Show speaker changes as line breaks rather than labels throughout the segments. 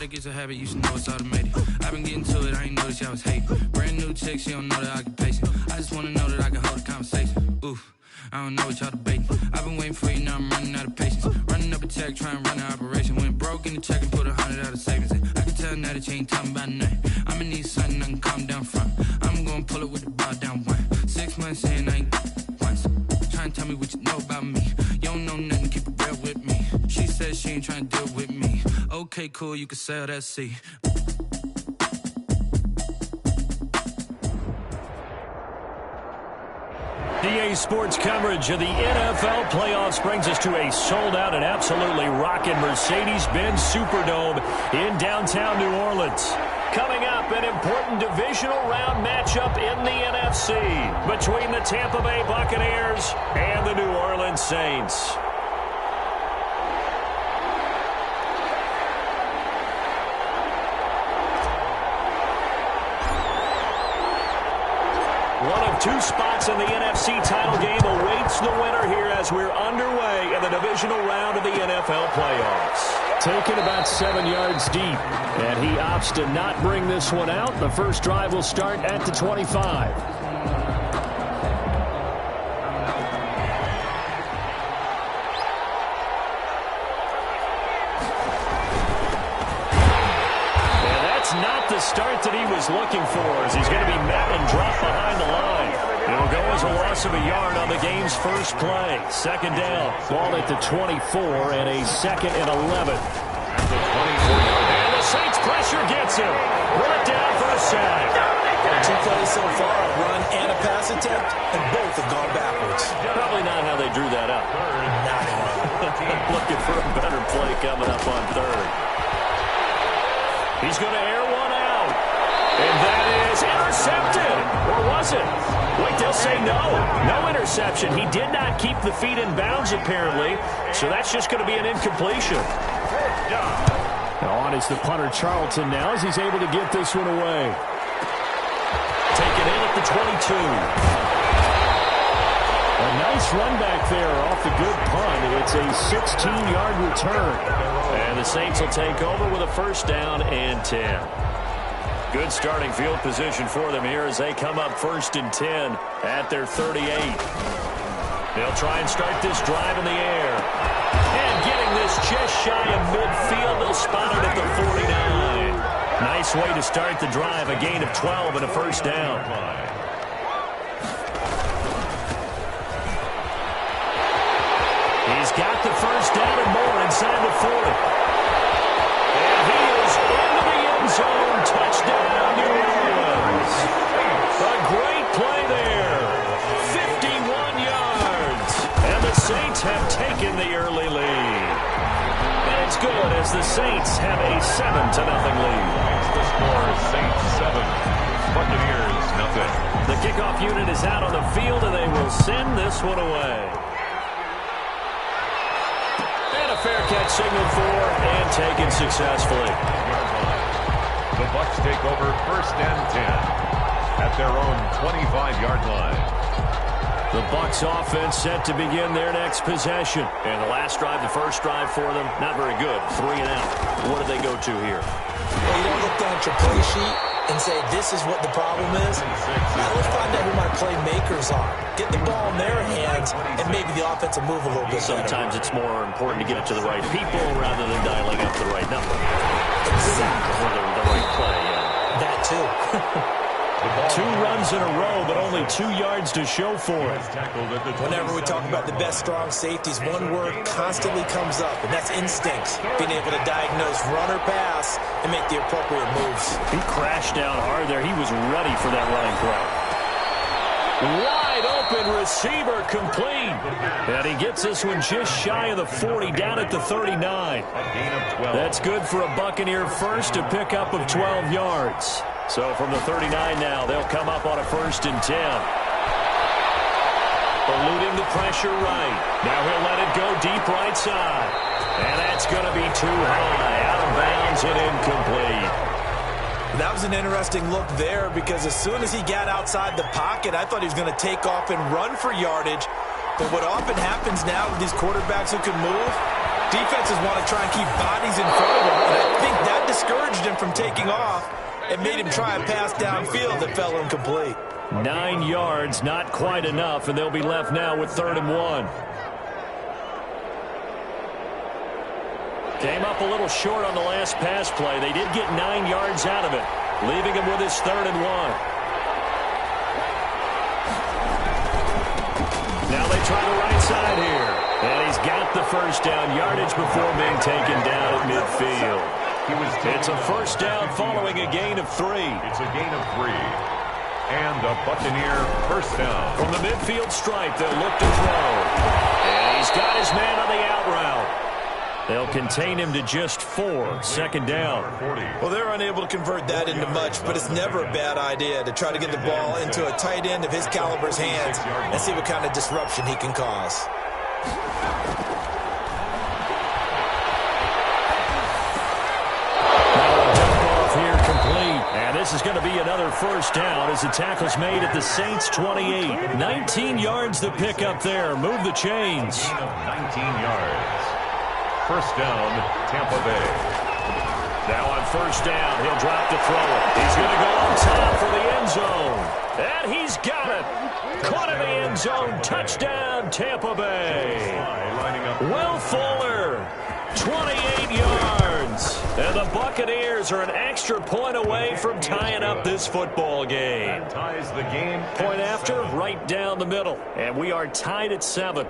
automatic, it's a habit, you should know it's automated. I've been getting to it, I ain't noticed y'all was hating. Brand new chick, she don't know that I can pace it. I just wanna know that I can hold a conversation. Oof, I don't know what y'all debating. I've been waiting for you, now I'm running out of patience. Running up a check, trying to run an operation. Went broke in the check and put 100 out of savings in. I can tell now that you ain't talking about nothing. I'ma need something I can calm down from. I'm gonna pull it with the bar down one. 6 months in, I ain't once. Trying to tell me what you know about me. You don't know nothing, keep it real with me. She said she ain't trying to deal with me. Okay, cool, you can sell that seat.
DA Sports coverage of the NFL playoffs brings us to a sold-out and absolutely rocking Mercedes-Benz Superdome in downtown New Orleans. Coming up, an important divisional round matchup in the NFC between the Tampa Bay Buccaneers and the New Orleans Saints. One of two spots in the NFC title game awaits the winner here as we're underway in the divisional round of the NFL playoffs. Taken about 7 yards deep, and he opts to not bring this one out. The first drive will start at the 25. Not the start that he was looking for, as he's going to be met and dropped behind the line. It'll go as a loss of a yard on the game's first play. Second down, ball at the 24 and a second and 11. And the Saints pressure gets him. Brought down for a sack.
2 plays so far, a run and a pass attempt, and both have gone backwards.
Probably not how they drew that up. Looking for a better play coming up on third. He's going to air one out. And that is intercepted. Or was it? Wait, they'll say no. No interception. He did not keep the feet in bounds, apparently. So that's just going to be an incompletion. Now on is the punter, Charlton, now, as he's able to get this one away. Taken in at the 22. A nice run back there off the good punt. It's a 16-yard return. And the Saints will take over with a first down and 10. Good starting field position for them here as they come up first and 10 at their 38. They'll try and start this drive in the air. And getting this just shy of midfield, they'll spot it at the 49. Nice way to start the drive, a gain of 12 and a first down. He's got the first down and more inside the 40. And he is into the end zone. Touchdown, New Orleans. A great play there. 51 yards. And the Saints have taken the early lead. And it's good as the Saints have a 7-0 lead.
The score is Saints 7, Buccaneers 0.
The kickoff unit is out on the field, and they will send this one away. Fair catch signaled for and taken successfully.
The Bucs take over first and 10 at their own 25-yard line.
The Bucs offense set to begin their next possession. And the last drive, the first drive for them, not very good. 3 and out. What do they go to here?
Well, you don't look down at your play sheet and say this is what the problem is. Now let's find out who my playmakers are. Get the ball in their hands, and maybe the offense will move a little bit
Sometimes
better.
it's more important to get it to the right people rather than dialing up the right number.
Exactly.
Or the right play, yeah.
That too.
2 runs in a row, but only 2 yards to show for it.
Whenever we talk about the best strong safeties, one word constantly comes up, and that's instincts. Being able to diagnose run or pass and make the appropriate moves.
He crashed down hard there. He was ready for that running play. Wide open receiver complete. And he gets this one just shy of the 40, down at the 39. That's good for a Buccaneer first, a pickup of 12 yards. So from the 39 now, they'll come up on a first and 10. Eluding the pressure right. Now he'll let it go deep right side. And that's going to be too high. Out of bounds and incomplete.
That was an interesting look there because as soon as he got outside the pocket, I thought he was going to take off and run for yardage. But what often happens now with these quarterbacks who can move, defenses want to try and keep bodies in front of them. And I think that discourages from taking off and made him try a pass downfield that fell incomplete.
9 yards, not quite enough, and they'll be left now with 3rd and 1. Came up a little short on the last pass play. They did get 9 yards out of it, leaving him with his 3rd and 1. Now they try the right side here. And he's got the first down yardage before being taken down at midfield. It's a first down following a gain of 3.
It's a gain of 3. And a Buccaneer first down.
From the midfield stripe, they'll look to throw. And he's got his man on the out route. They'll contain him to just 4. 2nd down.
Well, they're unable to convert that into much, but it's never a bad idea to try to get the ball into a tight end of his caliber's hands and see what kind of disruption he can cause.
And this is going to be another first down as the tackle's made at the Saints' 28. 19 yards the pick up there. Move the chains.
19 yards. First down, Tampa Bay.
Now on first down, he'll drop to throw it. He's going to go on top for the end zone. And he's got it. Caught in the end zone. Touchdown, Tampa Bay. Will Fuller, 28 yards. And the Buccaneers are an extra point away from tying up this football game.
Ties the game.
Point after, right down the middle. And we are tied at 7.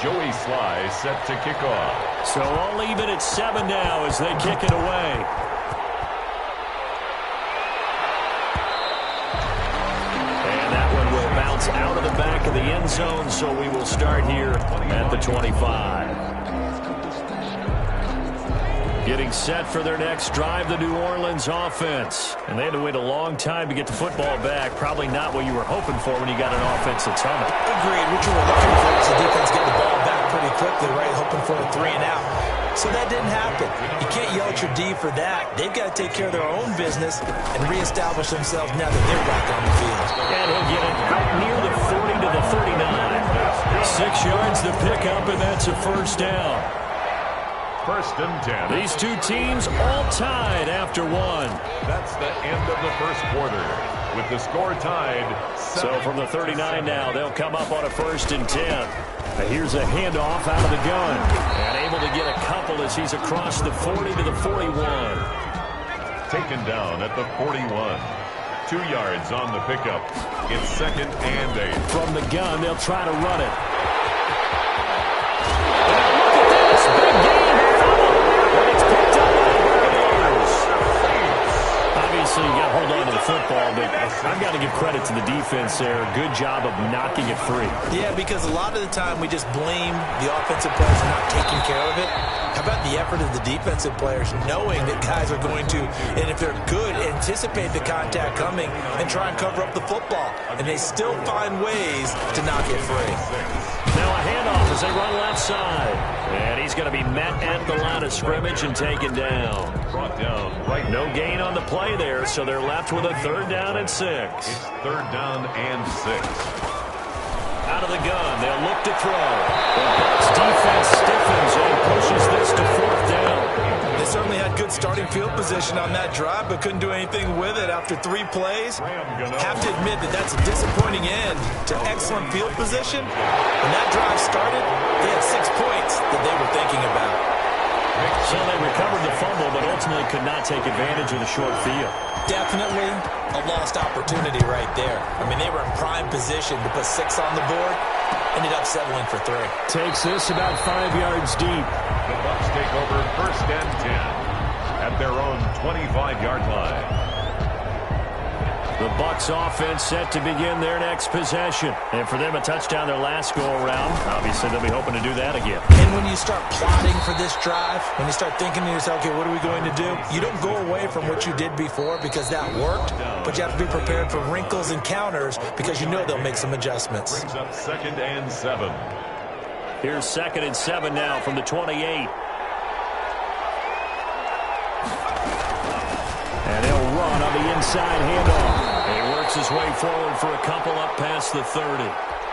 Joey Sly set to kick off.
So all even at 7 now as they kick it away. And that one will bounce out of the back of the end zone, so we will start here at the 25. Getting set for their next drive, the New Orleans offense. And they had to wait a long time to get the football back. Probably not what you were hoping for when you got an offense that's humming.
Agreed. What you were looking for was the defense getting the ball back pretty quickly, right? Hoping for a 3 and out. So that didn't happen. You can't yell at your D for that. They've got to take care of their own business and reestablish themselves now that they're back on the field.
And he'll get it out near the 40 to the 39. 6 yards to pick up, and that's a first down.
First and 10.
These two teams all tied after 1.
That's the end of the first quarter with the score tied.
So from the 39 now, they'll come up on a 1st and 10. Here's a handoff out of the gun. And able to get a couple as he's across the 40 to the 41.
Taken down at the 41. 2 yards on the pickup. It's 2nd and 8.
From the gun, they'll try to run it. Obviously, you got to hold on to the football, but I've got to give credit to the defense there. Good job of knocking it free.
Yeah, because a lot of the time we just blame the offensive players for not taking care of it. How about the effort of the defensive players knowing that guys are going to, and if they're good, anticipate the contact coming and try and cover up the football. And they still find ways to knock it free.
Now a handoff as they run left side. And he's going to be met at the line of scrimmage and taken down.
Brought down right.
No gain on the play there, so they're left with a 3rd down and 6.
It's 3rd down and 6.
Out of the gun, they'll look to throw. The Bucs defense stiffens and pushes this to 4th down.
They certainly had good starting field position on that drive, but couldn't do anything with it after 3 plays. Have to admit that that's a disappointing end to excellent field position. When that drive started, they had 6 points that they were thinking about.
So they recovered the fumble, but ultimately could not take advantage of the short field.
Definitely a lost opportunity right there. I mean, they were in prime position to put 6 on the board. Ended up settling for 3.
Takes this about 5 yards deep.
The Bucs take over 1st and 10 at their own 25-yard line.
The Bucs offense set to begin their next possession. And for them, a touchdown their last go-around. Obviously, they'll be hoping to do that again.
And when you start plotting for this drive, when you start thinking to yourself, okay, what are we going to do? You don't go away from what you did before because that worked, but you have to be prepared for wrinkles and counters because you know they'll make some adjustments.
Brings up 2nd and 7.
Here's 2nd and 7 now from the 28. And they'll run on the inside handoff. And he works his way forward for a couple up past the 30.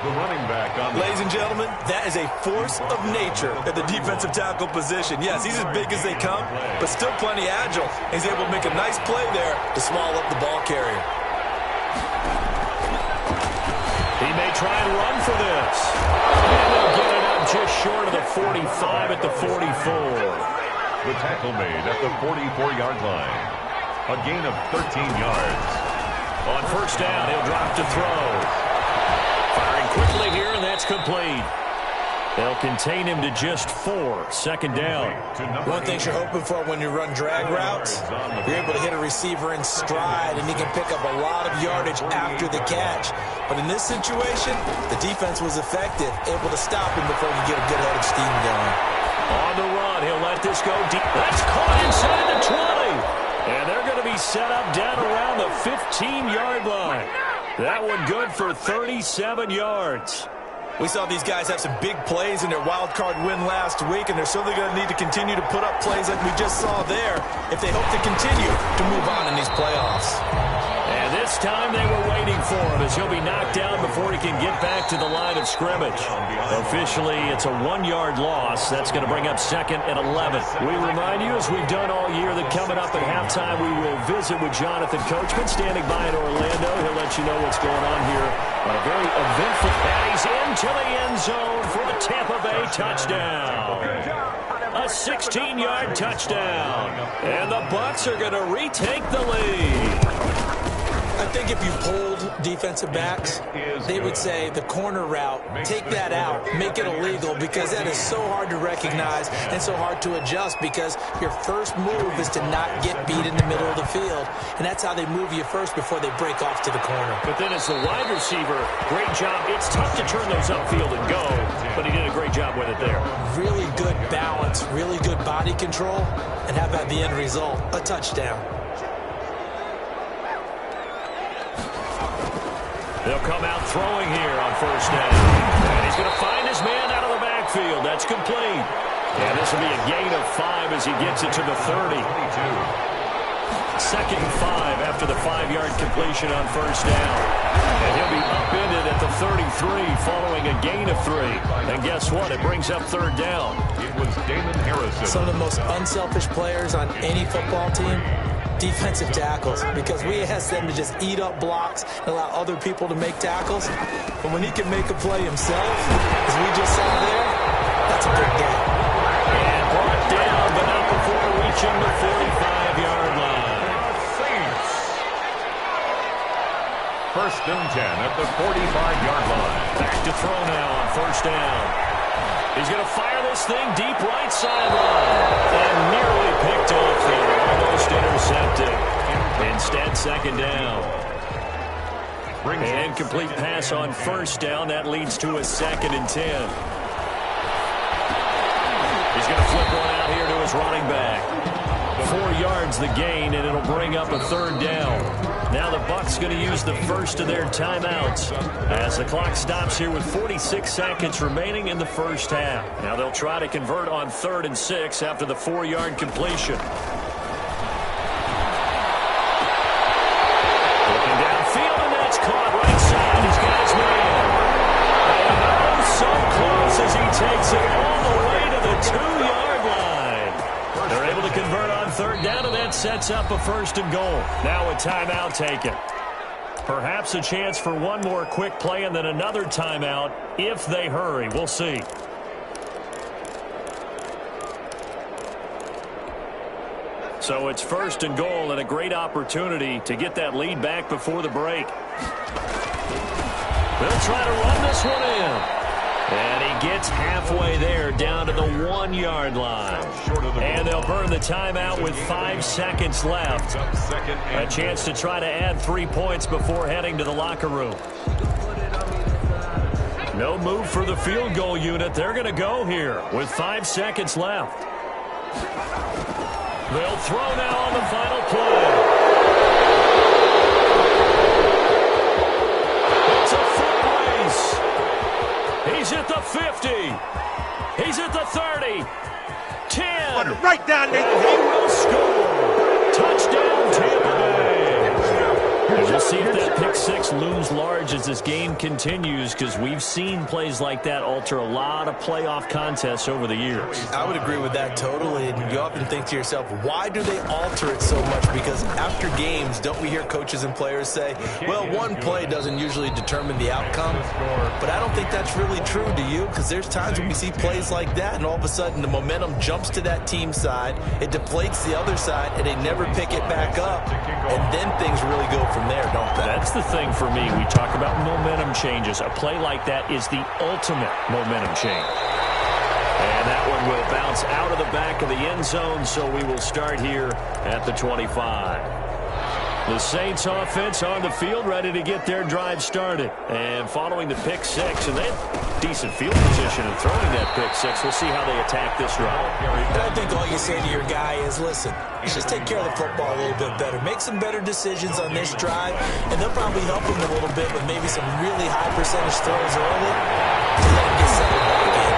The running back on the...
Ladies and gentlemen, that is a force of nature at the defensive tackle position. Yes, he's as big as they come, but still plenty agile. He's able to make a nice play there to swallow up the ball carrier.
He may try and run for this. And they'll get it up just short of the 45 at the 44.
The tackle made at the 44-yard line. A gain of 13 yards.
On first down, he'll drop to throw. Firing quickly here, and that's complete. They'll contain him to just 4. Second down.
One thing you're hoping for when you run drag routes, you're able to hit a receiver in stride, and he can pick up a lot of yardage after the catch. But in this situation, the defense was effective, able to stop him before he could get a good head of steam going.
On the run, he'll let this go deep. That's caught inside the 20. And they're going to be set up down around the 15-yard line. That one good for 37 yards.
We saw these guys have some big plays in their wild card win last week, and they're certainly going to need to continue to put up plays like we just saw there if they hope to continue to move on in these playoffs.
And this time they were waiting for him as he'll be knocked down before he can get back to the line of scrimmage. Officially, it's a 1-yard loss. That's going to bring up 2nd and 11. We remind you, as we've done all year, that coming up at halftime, we will visit with Jonathan Coachman standing by in Orlando. He'll let you know what's going on here on a very eventful. And he's into the end zone for a Tampa Bay touchdown. A 16-yard touchdown. And the Bucs are going to retake the lead.
I think if you polled defensive backs, they would say the corner route, take that out, make it illegal, because that is so hard to recognize and so hard to adjust, because your first move is to not get beat in the middle of the field. And that's how they move you first before they break off to the corner.
But then as the wide receiver, great job. It's tough to turn those upfield and go, but he did a great job with it there.
Really good balance, really good body control, and how about the end result? A touchdown.
They'll come out throwing here on first down. And he's going to find his man out of the backfield. That's complete. And this will be a gain of 5 as he gets it to the 30. 2nd and 5 after the 5-yard completion on first down. And he'll be upended at the 33 following a gain of 3. And guess what? It brings up 3rd down.
It was Damon Harrison.
Some of the most unselfish players on any football team, defensive tackles, because we ask them to just eat up blocks and allow other people to make tackles. But when he can make a play himself, as we just saw there, that's a big game.
And brought down, but not before reaching the 45-yard line.
1st and 10 at the 45-yard line.
Back to throw now on first down. He's going to fire this thing deep right sideline. And nearly picked off there. Almost intercepted. Instead, 2nd down. And complete pass on first down. That leads to a 2nd and 10. He's going to flip one out here to his running back. 4 yards the gain, and it'll bring up a 3rd down. Now the Bucs going to use the first of their timeouts as the clock stops here with 46 seconds remaining in the first half. Now they'll try to convert on 3rd and 6 after the 4-yard completion. Looking downfield, and that's caught right side. He's got his man. And oh, so close as he takes it all the way to the 2-yard line. They're able to convert on 3rd down, and that sets up a 1st and goal. Now a timeout taken. Perhaps a chance for one more quick play and then another timeout if they hurry. We'll see. So it's 1st and goal and a great opportunity to get that lead back before the break. They'll try to run this one in. And he gets halfway there down to the 1-yard line. And they'll burn the timeout with 5 seconds left. A chance to try to add 3 points before heading to the locker room. No move for the field goal unit. They're going to go here with 5 seconds left. They'll throw now on the final play. It's a foot race. He's at the 50. He's at the 30. 10.
Right down there.
He will score. Touchdown, Tampa Bay. And we'll see if that pick six looms large as this game continues, because we've seen plays like that alter a lot of playoff contests over the years.
I would agree with that totally. And you often think to yourself, why do they alter it so much? Because after games, don't we hear coaches and players say, well, one play doesn't usually determine the outcome. But I don't think that's really true, do you? Because there's times when we see plays like that, and all of a sudden the momentum jumps to that team side, it deflates the other side, and they never pick it back up. And then things really go from there, don't they?
That's the thing for me. We talk about momentum changes. A play like that is the ultimate momentum change. And that one will bounce out of the back of the end zone, so we will start here at the 25. The Saints offense on the field, ready to get their drive started. And following the pick six, and they have decent field position in throwing that pick six. We'll see how they attack this drive.
I think all you say to your guy is, listen, just take care of the football a little bit better. Make some better decisions on this drive, and they'll probably help him a little bit with maybe some really high percentage throws early to let him get settled back in.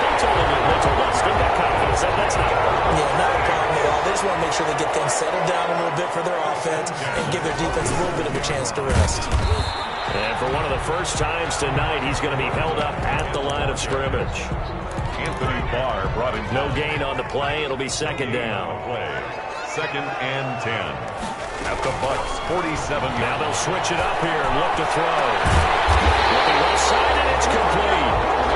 They told us, give that confidence. That's not a problem.
Yeah, not a problem at all. They just want to make sure they get things settled down a little bit for their offense and give their defense a little bit of a chance to rest.
And for one of the first times tonight, he's going to be held up at the line of scrimmage.
Anthony Barr brought in.
No gain on the play. It'll be second down.
Second and 10. At the Bucs 47.
Now they'll switch it up here and look to throw. Looking left side, and it's complete.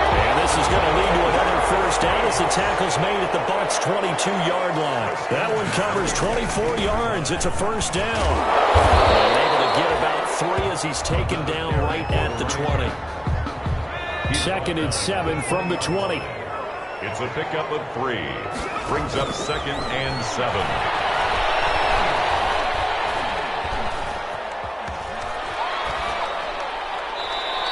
And this is going to lead to another first down as the tackle's made at the Bucs 22-yard line. That one covers 24 yards. It's a first down. And able to get about 3 as he's taken down right at the 20. Second and 7 from the 20.
It's a pickup of 3. Brings up second and 7.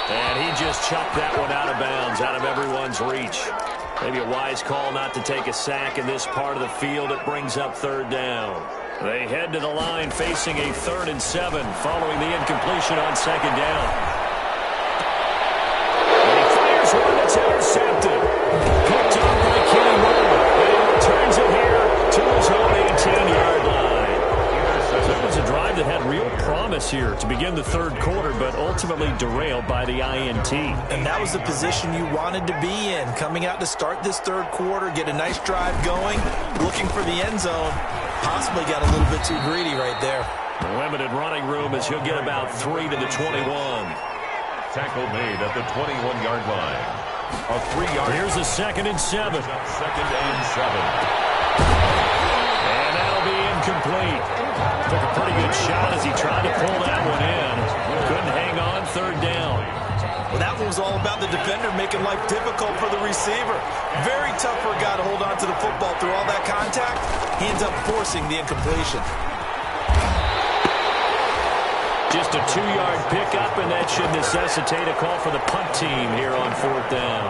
And he just chucked that one out of bounds, out of everyone's reach. Maybe a wise call not to take a sack in this part of the field. It brings up third down. They head to the line facing a 3rd and 7 following the incompletion on second down. And he fires one that's intercepted. Picked up by Kenny Moore. And he returns it here to his own 18-yard line. So it was a drive that had real promise here to begin the third quarter, but ultimately derailed by the INT.
And that was the position you wanted to be in, coming out to start this third quarter, get a nice drive going, looking for the end zone. Possibly got a little bit too greedy right there.
Limited running room as he'll get about 3 to the 21.
Tackle made at the 21-yard line. A 3-yard.
Here's a 2nd and 7.
Second and 7.
And that'll be incomplete. Took a pretty good shot as he tried to pull that one in. Couldn't hang on, third down.
Well, that one was all about the defender making life difficult for the receiver. Very tough for a guy to hold on to the football through all that contact. He ends up forcing the incompletion.
Just a 2-yard pickup, and that should necessitate a call for the punt team here on 4th down.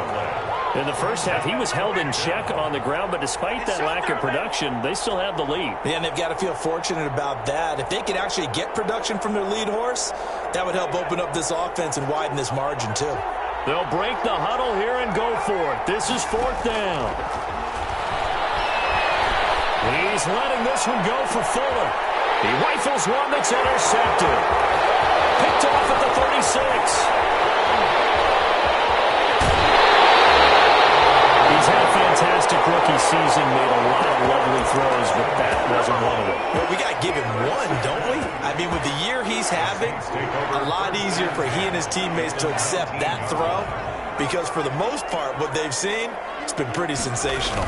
In the first half, he was held in check on the ground, but despite that lack of production, they still have the lead.
Yeah, and they've got to feel fortunate about that. If they could actually get production from their lead horse, that would help open up this offense and widen this margin, too.
They'll break the huddle here and go for it. This is 4th down. He's letting this one go for Fuller. He rifles one that's intercepted. Picked off at the 36. He's had a fantastic rookie season, made a lot of lovely throws, but that wasn't one of them.
Well, we got to give him one, don't we? I mean, with the year he's having, a lot easier for he and his teammates to accept that throw, because for the most part, what they've seen, it's been pretty sensational.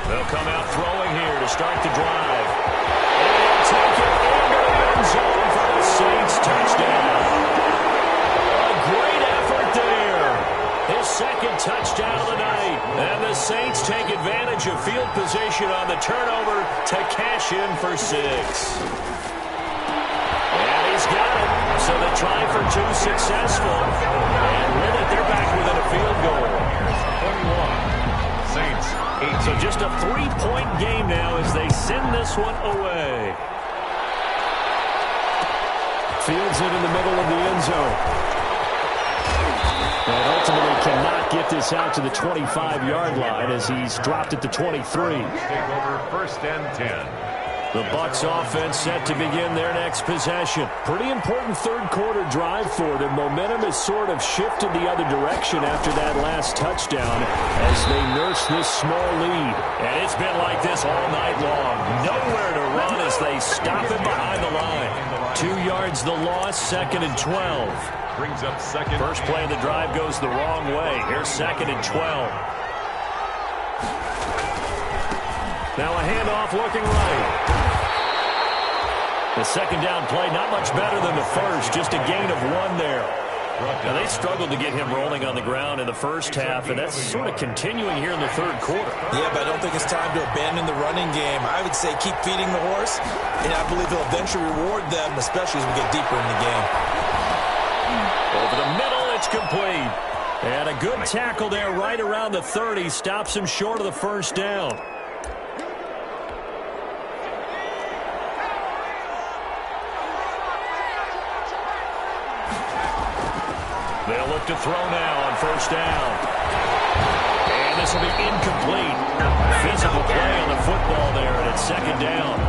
They'll come out throwing here to start the drive. And they'll take it into the end zone for the Saints touchdown. A great effort there. His 2nd touchdown of the night. And the Saints take advantage of field position on the turnover to cash in for 6. And he's got it. So the try for 2 successful. And with it, they're back within a field goal.
21. Saints 8.
So just a 3-point game now as they send this one away. Fields it in the middle of the end zone. And ultimately cannot get this out to the 25-yard line as he's dropped at the 23.
Take over 1st and 10.
The Bucs offense set to begin their next possession. Pretty important third-quarter drive for them. Momentum has sort of shifted the other direction after that last touchdown as they nurse this small lead. And it's been like this all night long. Nowhere to run as they stop him behind the line. 2 yards the loss, 2nd and 12.
Brings up second.
First play of the drive goes the wrong way. Here's 2nd and 12. Now a handoff looking right. The second down play, not much better than the first, just a gain of 1 there. Now, they struggled to get him rolling on the ground in the first half, and that's sort of continuing here in the third quarter.
Yeah, but I don't think it's time to abandon the running game. I would say keep feeding the horse, and I believe he'll eventually reward them, especially as we get deeper in the game.
Over the middle, it's complete. And a good tackle there right around the 30, stops him short of the first down. They'll look to throw now on first down. And this will be incomplete. Physical play on the football there, and it's 2nd down.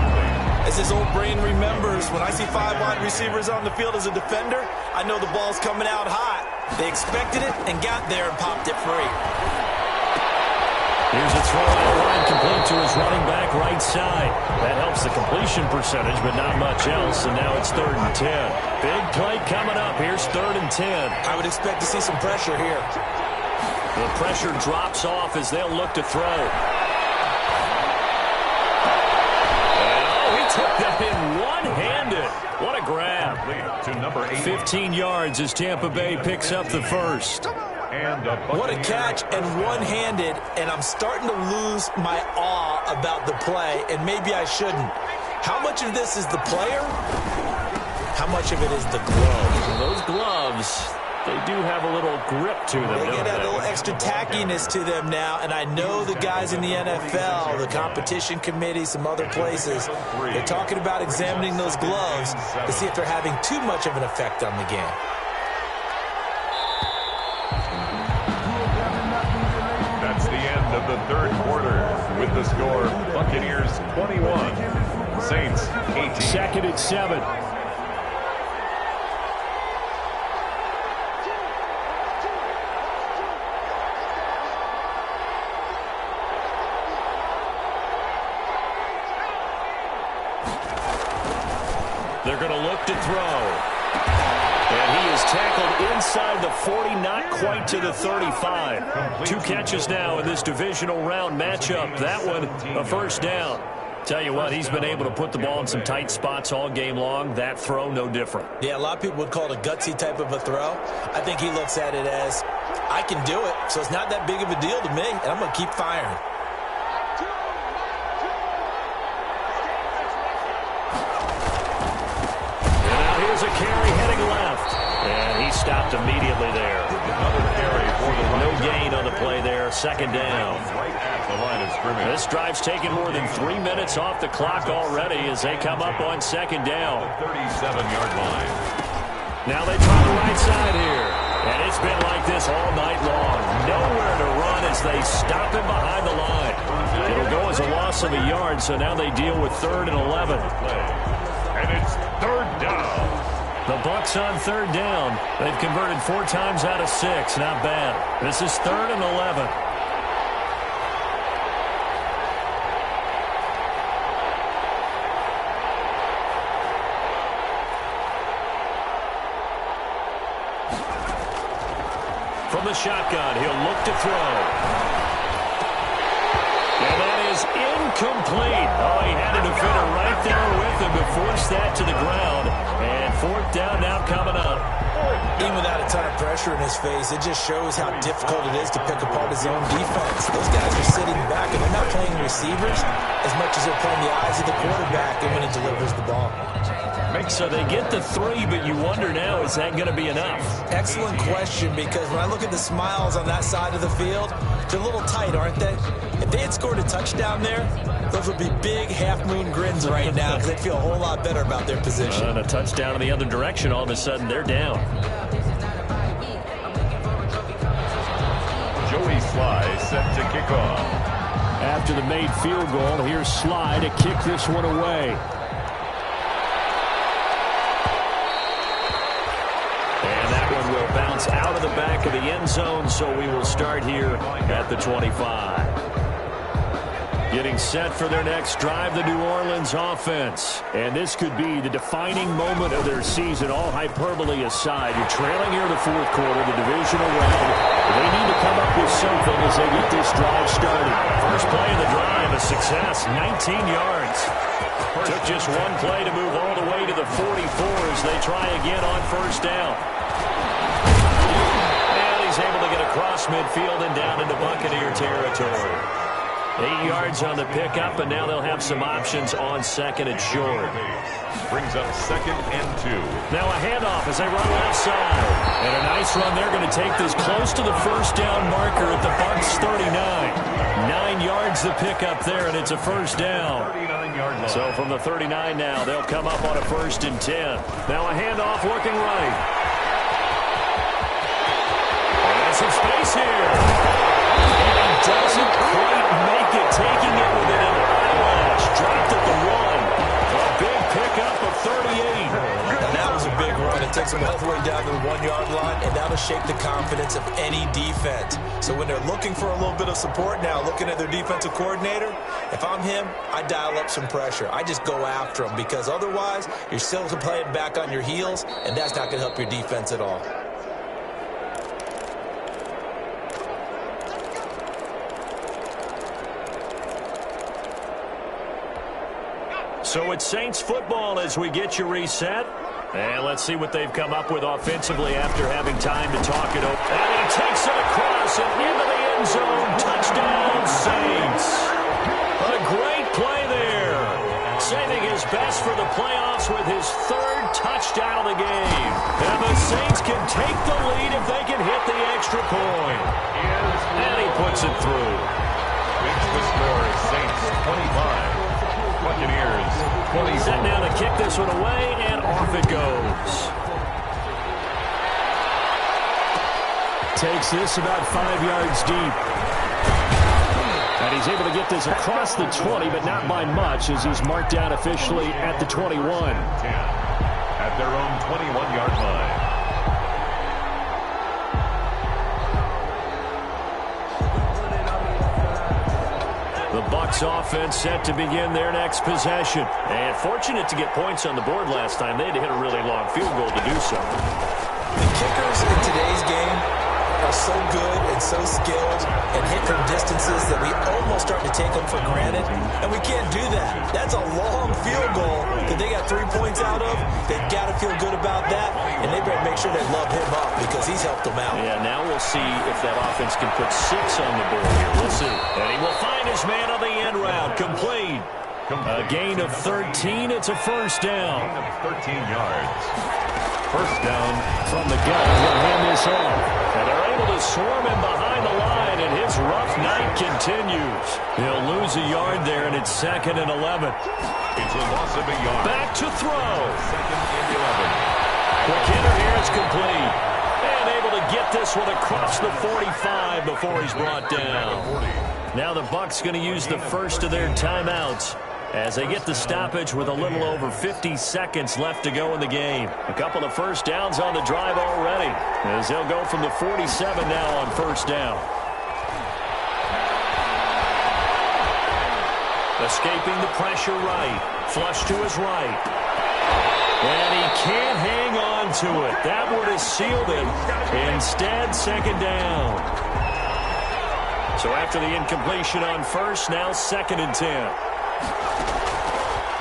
As his old brain remembers, when I see 5 wide receivers on the field as a defender, I know the ball's coming out hot. They expected it and got there and popped it free.
Here's a throw on the line complete to his running back right side. That helps the completion percentage, but not much else, and now it's 3rd and 10. Big play coming up. Here's 3rd and 10.
I would expect to see some pressure here.
The pressure drops off as they'll look to throw. And, he took that in one-handed. What a grab.
To number 8.
15 yards as Tampa Bay picks up the first.
And
what a catch, and one-handed, and I'm starting to lose my awe about the play, and maybe I shouldn't. How much of this is the player? How much of it is the glove?
Those gloves, they do have a little grip to them,
They
don't
get that
they?
little extra tackiness to them now, and I know the guys in the NFL, the competition committee, some other places, they're talking about examining those gloves to see if they're having too much of an effect on the game.
That's the end of the third quarter with the score Buccaneers 21, Saints 18.
2nd and 7. They're going to look to throw. And he is tackled inside the 40, not quite to the 35. 2 catches now in this divisional round matchup. That one, a first down. Tell you what, he's been able to put the ball in some tight spots all game long. That throw, no different.
Yeah, a lot of people would call it a gutsy type of a throw. I think he looks at it as, I can do it, so it's not that big of a deal to me, and I'm going to keep firing.
Here's a carry heading left. And he stopped immediately there.
Another carry for the
No gain on the play there. 2nd down.
Right at the line of scrimmage.
This drive's taken more than 3 minutes off the clock already as they come up on 2nd down.
37-yard line.
Now they try the right side here. And it's been like this all night long. Nowhere to run as they stop him behind the line. It'll go as a loss of a yard, so now they deal with 3rd and 11.
And it's 3rd down.
The Bucs on 3rd down. They've converted 4 times out of 6. Not bad. This is 3rd and 11. From the shotgun, he'll look to throw. And that is incomplete. Oh, he had a defender right there with him to force that to the ground. And 4th down now coming up.
Even without a ton of pressure in his face, it just shows how difficult it is to pick apart his own defense. Those guys are sitting back, and they're not playing receivers as much as they're playing the eyes of the quarterback and when he delivers the ball.
So they get the 3, but you wonder now, is that going to be enough?
Excellent question, because when I look at the smiles on that side of the field, they're a little tight, aren't they? If they had scored a touchdown there, those would be big half-moon grins right now because they'd feel a whole lot better about their position.
And a touchdown in the other direction, all of a sudden they're down.
Joey Sly set to kick off.
after the made field goal. Here's Sly to kick this one away. And that one will bounce out of the back of the end zone, so we will start here at the 25. Getting set for their next drive, the New Orleans offense. And this could be the defining moment of their season, all hyperbole aside. You're trailing here in the fourth quarter, the divisional round. They need to come up with something as they get this drive started. First play of the drive, a success, 19 yards. Took just one play to move all the way to the 44 as they try again on first down. And he's able to get across midfield and down into Buccaneer territory. 8 yards on the pickup, and now they'll have some options on second and short.
Brings up 2nd and 2.
Now a handoff as they run left side. And a nice run. They're going to take this close to the first down marker at the Bucs 39. 9 yards the pickup there, and it's a first down.
39-yard line.
So from the 39 now, they'll come up on a 1st and 10. Now a handoff looking right. And some space here. Doesn't quite make it, taking it within an eyelash. Dropped at the 1. A big pickup of 38.
Now that was a big run. It takes them all the way down to the 1-yard line, and that'll shake the confidence of any defense. So when they're looking for a little bit of support now, looking at their defensive coordinator, if I'm him, I dial up some pressure. I just go after them, because otherwise you're still playing back on your heels, and that's not going to help your defense at all.
So it's Saints football as we get you reset. And let's see what they've come up with offensively after having time to talk it over. And he takes it across and into the end zone. Touchdown, Saints. A great play there. Saving his best for the playoffs with his 3rd touchdown of the game. And the Saints can take the lead if they can hit the extra point. And he puts it through.
Makes the score Saints 25. Buccaneers 20.
Set now to kick this one away, and off it goes. Takes this about 5 yards deep. And he's able to get this across the 20, but not by much, as he's marked down officially at the 21.
10 at their own 21-yard line.
The Bucs offense set to begin their next possession. And fortunate to get points on the board last time. They had to hit a really long field goal to do so.
The kickers in today's game are so good and so skilled and hit from distances that we almost start to take them for granted. And we can't do that. That's a long field goal that they got 3 points out of. They've got to feel good about that. And they better make sure they love him up, because he's helped them out.
Yeah, now we'll see if that offense can put 6 on the board here. We'll see. And he will find his man on the end route. Complete. A gain of 13. It's a first down.
Gain of 13 yards. First down
from the gun. He'll hand this off. And they're able to swarm him behind the line, and his rough night continues. He'll lose a yard there, and it's 2nd and 11.
It's a loss of a yard.
Back to throw.
2nd and 11.
Quick hitter here is complete. And able to get this one across the 45 before he's brought down. Now the Bucs going to use the first of their timeouts as they get the stoppage with a little over 50 seconds left to go in the game. A couple of first downs on the drive already, as they'll go from the 47 now on first down. Escaping the pressure right. Flush to his right. And he can't hang on to it. That would have sealed it. Instead, 2nd down. So after the incompletion on first, now 2nd and 10.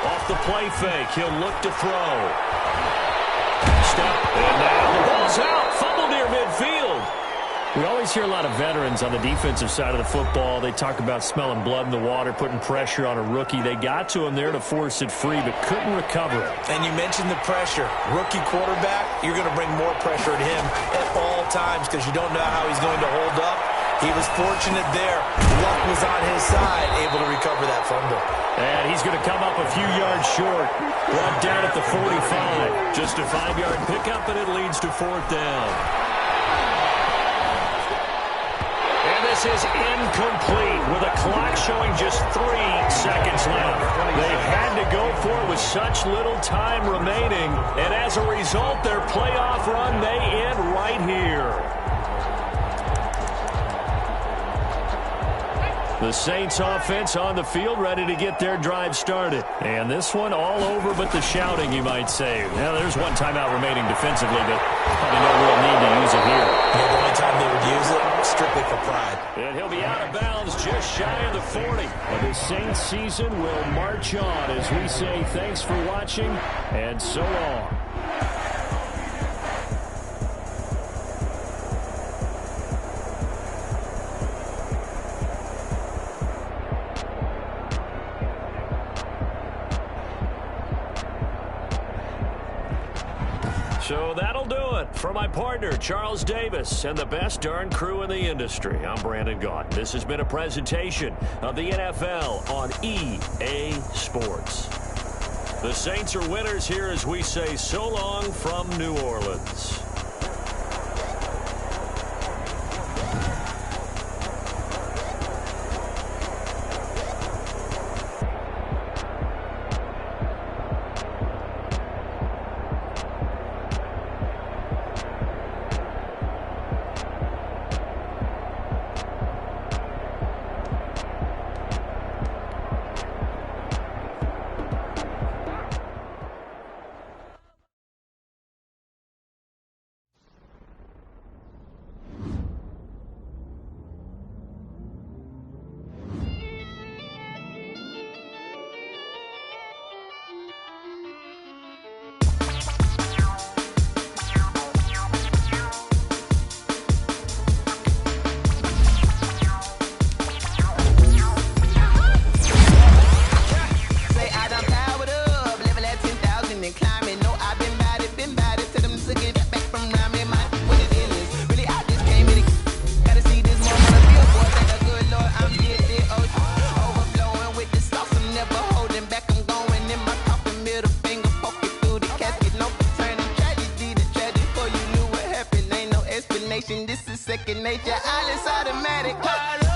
Off the play fake, he'll look to throw. Step, and now the ball's out. Fumble near midfield. We always hear a lot of veterans on the defensive side of the football. They talk about smelling blood in the water, putting pressure on a rookie. They got to him there to force it free, but couldn't recover it.
And you mentioned the pressure. Rookie quarterback, you're going to bring more pressure at him at all times, because you don't know how he's going to hold up. He was fortunate there. Luck was on his side, able to recover that fumble.
And he's going to come up a few yards short. Brought down at the 45. Just a 5-yard pickup, and it leads to 4th down. And this pass is incomplete with a clock showing just 3 seconds left. They had to go for it with such little time remaining, and as a result, their playoff run may end right here. The Saints offense on the field ready to get their drive started. And this one all over but the shouting, you might say. Now, there's one timeout remaining defensively, but probably no real need to use it here.
Yeah, the only time they would use it, strictly for pride.
And he'll be out of bounds just shy of the 40. And the Saints season will march on as we say thanks for watching and so long. So that'll do it for my partner, Charles Davis, and the best darn crew in the industry. I'm Brandon Gaudin. This has been a presentation of the NFL on EA Sports. The Saints are winners here as we say so long from New Orleans.
This is second nature. All is automatic.